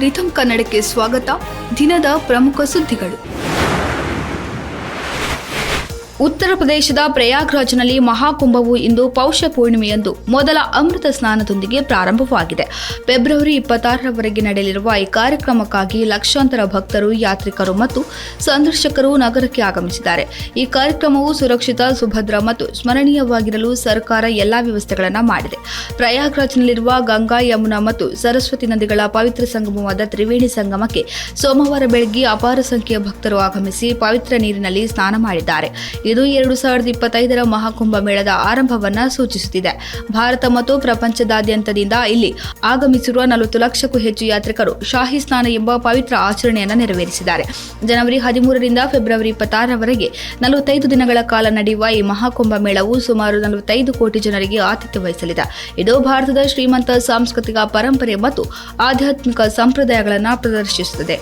ರಿಥಮ್ ಕನ್ನಡಕ್ಕೆ ಸ್ವಾಗತ. ದಿನದ ಪ್ರಮುಖ ಸುದ್ದಿಗಳು. ಉತ್ತರ ಪ್ರದೇಶದ ಪ್ರಯಾಗ್ರಾಜ್ನಲ್ಲಿ ಮಹಾಕುಂಭವು ಇಂದು ಪೌಷ ಪೂರ್ಣಿಮೆಯಂದು ಮೊದಲ ಅಮೃತ ಸ್ನಾನದೊಂದಿಗೆ ಪ್ರಾರಂಭವಾಗಿದೆ. ಫೆಬ್ರವರಿ 26ರವರೆಗೆ ನಡೆಯಲಿರುವ ಈ ಕಾರ್ಯಕ್ರಮಕ್ಕಾಗಿ ಲಕ್ಷಾಂತರ ಭಕ್ತರು, ಯಾತ್ರಿಕರು ಮತ್ತು ಸಂದರ್ಶಕರು ನಗರಕ್ಕೆ ಆಗಮಿಸಿದ್ದಾರೆ. ಈ ಕಾರ್ಯಕ್ರಮವು ಸುರಕ್ಷಿತ, ಸುಭದ್ರ ಮತ್ತು ಸ್ಮರಣೀಯವಾಗಿರಲು ಸರ್ಕಾರ ಎಲ್ಲಾ ವ್ಯವಸ್ಥೆಗಳನ್ನು ಮಾಡಿದೆ. ಪ್ರಯಾಗ್ರಾಜ್ನಲ್ಲಿರುವ ಗಂಗಾ, ಯಮುನಾ ಮತ್ತು ಸರಸ್ವತಿ ನದಿಗಳ ಪವಿತ್ರ ಸಂಗಮವಾದ ತ್ರಿವೇಣಿ ಸಂಗಮಕ್ಕೆ ಸೋಮವಾರ ಬೆಳಗ್ಗೆ ಅಪಾರ ಸಂಖ್ಯೆಯ ಭಕ್ತರು ಆಗಮಿಸಿ ಪವಿತ್ರ ನೀರಿನಲ್ಲಿ ಸ್ನಾನ ಮಾಡಿದ್ದಾರೆ. ಇದು 2025ರ ಮಹಾಕುಂಭ ಮೇಳದ ಆರಂಭವನ್ನ ಸೂಚಿಸುತ್ತಿದೆ. ಭಾರತ ಮತ್ತು ಪ್ರಪಂಚದಾದ್ಯಂತದಿಂದ ಇಲ್ಲಿ ಆಗಮಿಸಿರುವ 40 ಲಕ್ಷಕ್ಕೂ ಹೆಚ್ಚು ಯಾತ್ರಿಕರು ಶಾಹಿ ಸ್ನಾನ ಎಂಬ ಪವಿತ್ರ ಆಚರಣೆಯನ್ನು ನೆರವೇರಿಸಿದ್ದಾರೆ. ಜನವರಿ 13ರಿಂದ ಫೆಬ್ರವರಿ 26ರವರೆಗೆ 45 ದಿನಗಳ ಕಾಲ ನಡೆಯುವ ಈ ಮಹಾಕುಂಭ ಮೇಳವು ಸುಮಾರು 45 ಕೋಟಿ ಜನರಿಗೆ ಆತಿಥ್ಯ ವಹಿಸಲಿದೆ. ಇದು ಭಾರತದ ಶ್ರೀಮಂತ ಸಾಂಸ್ಕೃತಿಕ ಪರಂಪರೆ ಮತ್ತು ಆಧ್ಯಾತ್ಮಿಕ ಸಂಪ್ರದಾಯಗಳನ್ನು ಪ್ರದರ್ಶಿಸುತ್ತದೆ.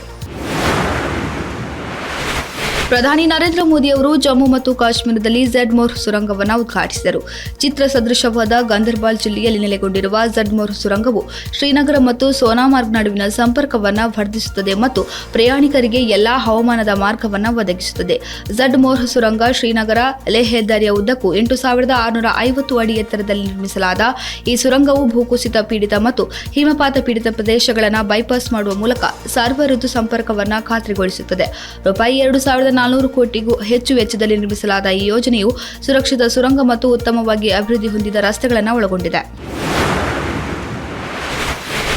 ಪ್ರಧಾನಿ ನರೇಂದ್ರ ಮೋದಿ ಅವರು ಜಮ್ಮು ಮತ್ತು ಕಾಶ್ಮೀರದಲ್ಲಿ ಝಡ್ಮೋರ್ ಸುರಂಗವನ್ನು ಉದ್ಘಾಟಿಸಿದರು. ಚಿತ್ರ ಸದೃಶವಾದ ಗಂದರ್ಬಾಲ್ ಜಿಲ್ಲೆಯಲ್ಲಿ ನೆಲೆಗೊಂಡಿರುವ ಝಡ್ಮೋರ್ ಸುರಂಗವು ಶ್ರೀನಗರ ಮತ್ತು ಸೋನಾಮಾರ್ಗ್ ನಡುವಿನ ಸಂಪರ್ಕವನ್ನು ವರ್ಧಿಸುತ್ತದೆ ಮತ್ತು ಪ್ರಯಾಣಿಕರಿಗೆ ಎಲ್ಲಾ ಹವಾಮಾನದ ಮಾರ್ಗವನ್ನು ಒದಗಿಸುತ್ತದೆ. ಝಡ್ಮೋರ್ ಸುರಂಗ ಶ್ರೀನಗರ ಲೇಹ್ ಹೆದ್ದಾರಿಯ ಉದ್ದಕ್ಕೂ 8650 ಅಡಿ ಎತ್ತರದಲ್ಲಿ ನಿರ್ಮಿಸಲಾದ ಈ ಸುರಂಗವು ಭೂಕುಸಿತ ಪೀಡಿತ ಮತ್ತು ಹಿಮಪಾತ ಪೀಡಿತ ಪ್ರದೇಶಗಳನ್ನು ಬೈಪಾಸ್ ಮಾಡುವ ಮೂಲಕ ಸರ್ವ ಋತು ಸಂಪರ್ಕವನ್ನು ಖಾತ್ರಿಗೊಳಿಸುತ್ತದೆ. ರೂಪಾಯಿ 2400 ಕೋಟಿಗೂ ಹೆಚ್ಚು ವೆಚ್ಚದಲ್ಲಿ ನಿರ್ಮಿಸಲಾದ ಈ ಯೋಜನೆಯು ಸುರಕ್ಷಿತ ಸುರಂಗ ಮತ್ತು ಉತ್ತಮವಾಗಿ ಅಭಿವೃದ್ಧಿ ಹೊಂದಿದ ರಸ್ತೆಗಳನ್ನು ಒಳಗೊಂಡಿದೆ.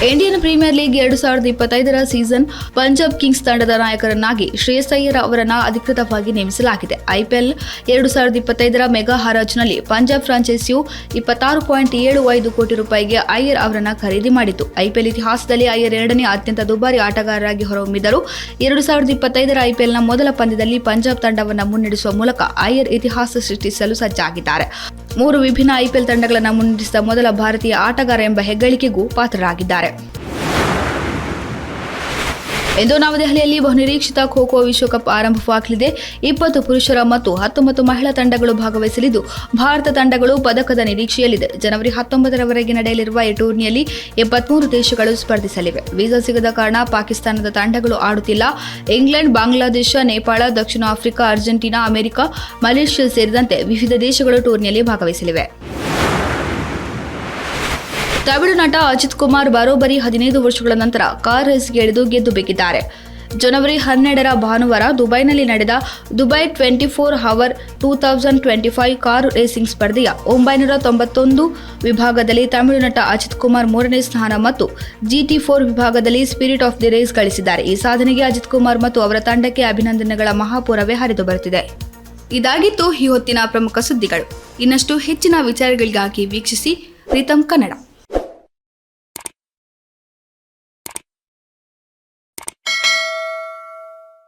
ಇಂಡಿಯನ್ ಪ್ರೀಮಿಯರ್ ಲೀಗ್ 2025ರ ಸೀಸನ್ ಪಂಜಾಬ್ ಕಿಂಗ್ಸ್ ತಂಡದ ನಾಯಕರನ್ನಾಗಿ ಶ್ರೇಯಸ್ ಅಯ್ಯರ್ ಅವರನ್ನು ಅಧಿಕೃತವಾಗಿ ನೇಮಿಸಲಾಗಿದೆ. ಐಪಿಎಲ್ 2025ರ ಮೆಗಾ ಹರಾಜಿನಲ್ಲಿ ಪಂಜಾಬ್ ಫ್ರಾಂಚೈಸಿಯು 26.75 ಕೋಟಿ ರೂಪಾಯಿಗೆ ಅಯ್ಯರ್ ಅವರನ್ನು ಖರೀದಿ ಮಾಡಿತು. ಐಪಿಎಲ್ ಇತಿಹಾಸದಲ್ಲಿ ಅಯ್ಯರ್ 2ನೇ ಅತ್ಯಂತ ದುಬಾರಿ ಆಟಗಾರರಾಗಿ ಹೊರಹೊಮ್ಮಿದರು. 2025ರ ಐಪಿಎಲ್ನ ಮೊದಲ ಪಂದ್ಯದಲ್ಲಿ ಪಂಜಾಬ್ ತಂಡವನ್ನು ಮುನ್ನಡೆಸುವ ಮೂಲಕ ಅಯ್ಯರ್ ಇತಿಹಾಸ ಸೃಷ್ಟಿಸಲು ಸಜ್ಜಾಗಿದ್ದಾರೆ. 3 ವಿಭಿನ್ನ ಐಪಿಎಲ್ ತಂಡಗಳನ್ನು ಮುನ್ನಡೆಸಿದ ಮೊದಲ ಭಾರತೀಯ ಆಟಗಾರ ಎಂಬ ಹೆಗ್ಗಳಿಕೆಗೂ ಪಾತ್ರರಾಗಿದ್ದಾರೆ. ಇಂದು ನವದೆಹಲಿಯಲ್ಲಿ ಬಹುನಿರೀಕ್ಷಿತ ಖೋ-ಖೋ ವಿಶ್ವಕಪ್ ಆರಂಭವಾಗಲಿದೆ. 20 ಪುರುಷರ ಮತ್ತು 19 ಮಹಿಳಾ ತಂಡಗಳು ಭಾಗವಹಿಸಲಿದ್ದು ಭಾರತ ತಂಡಗಳು ಪದಕದ ನಿರೀಕ್ಷೆಯಲ್ಲಿದೆ. ಜನವರಿ 19ರವರೆಗೆ ನಡೆಯಲಿರುವ ಈ ಟೂರ್ನಿಯಲ್ಲಿ 73 ದೇಶಗಳು ಸ್ಪರ್ಧಿಸಲಿವೆ. ವೀಸಾ ಸಿಗದ ಕಾರಣ ಪಾಕಿಸ್ತಾನದ ತಂಡಗಳು ಆಡುತ್ತಿಲ್ಲ. ಇಂಗ್ಲೆಂಡ್, ಬಾಂಗ್ಲಾದೇಶ, ನೇಪಾಳ, ದಕ್ಷಿಣ ಆಫ್ರಿಕಾ, ಅರ್ಜೆಂಟೀನಾ, ಅಮೆರಿಕ, ಮಲೇಷ್ಯಾ ಸೇರಿದಂತೆ ವಿವಿಧ ದೇಶಗಳು ಟೂರ್ನಿಯಲ್ಲಿ ಭಾಗವಹಿಸಲಿವೆ. ತಮಿಳು ನಟ ಅಜಿತ್ ಕುಮಾರ್ ಬರೋಬ್ಬರಿ 15 ವರ್ಷಗಳ ನಂತರ ಕಾರ್ ರೇಸ್ಗೆ ಇಳಿದು ಗೆದ್ದು ಬೇಕಿದ್ದಾರೆ. ಜನವರಿ 12ರ ಭಾನುವಾರ ದುಬೈನಲ್ಲಿ ನಡೆದ ದುಬೈ 24 Hour 2025 ಕಾರು ರೇಸಿಂಗ್ ಸ್ಪರ್ಧೆಯ 991 ವಿಭಾಗದಲ್ಲಿ ತಮಿಳು ನಟ ಅಜಿತ್ ಕುಮಾರ್ 3ನೇ ಸ್ಥಾನ ಮತ್ತು GT4 ವಿಭಾಗದಲ್ಲಿ ಸ್ಪಿರಿಟ್ ಆಫ್ ದಿ ರೇಸ್ ಗಳಿಸಿದ್ದಾರೆ. ಈ ಸಾಧನೆಗೆ ಅಜಿತ್ ಕುಮಾರ್ ಮತ್ತು ಅವರ ತಂಡಕ್ಕೆ ಅಭಿನಂದನೆಗಳ ಮಹಾಪೂರವೇ ಹರಿದು ಬರುತ್ತಿದೆ. ಇದಾಗಿತ್ತು ಈ ಹೊತ್ತಿನ ಪ್ರಮುಖ ಸುದ್ದಿಗಳು. ಇನ್ನಷ್ಟು ಹೆಚ್ಚಿನ ವಿಚಾರಗಳಿಗಾಗಿ ವೀಕ್ಷಿಸಿ ರಿಥಮ್ ಕನ್ನಡ.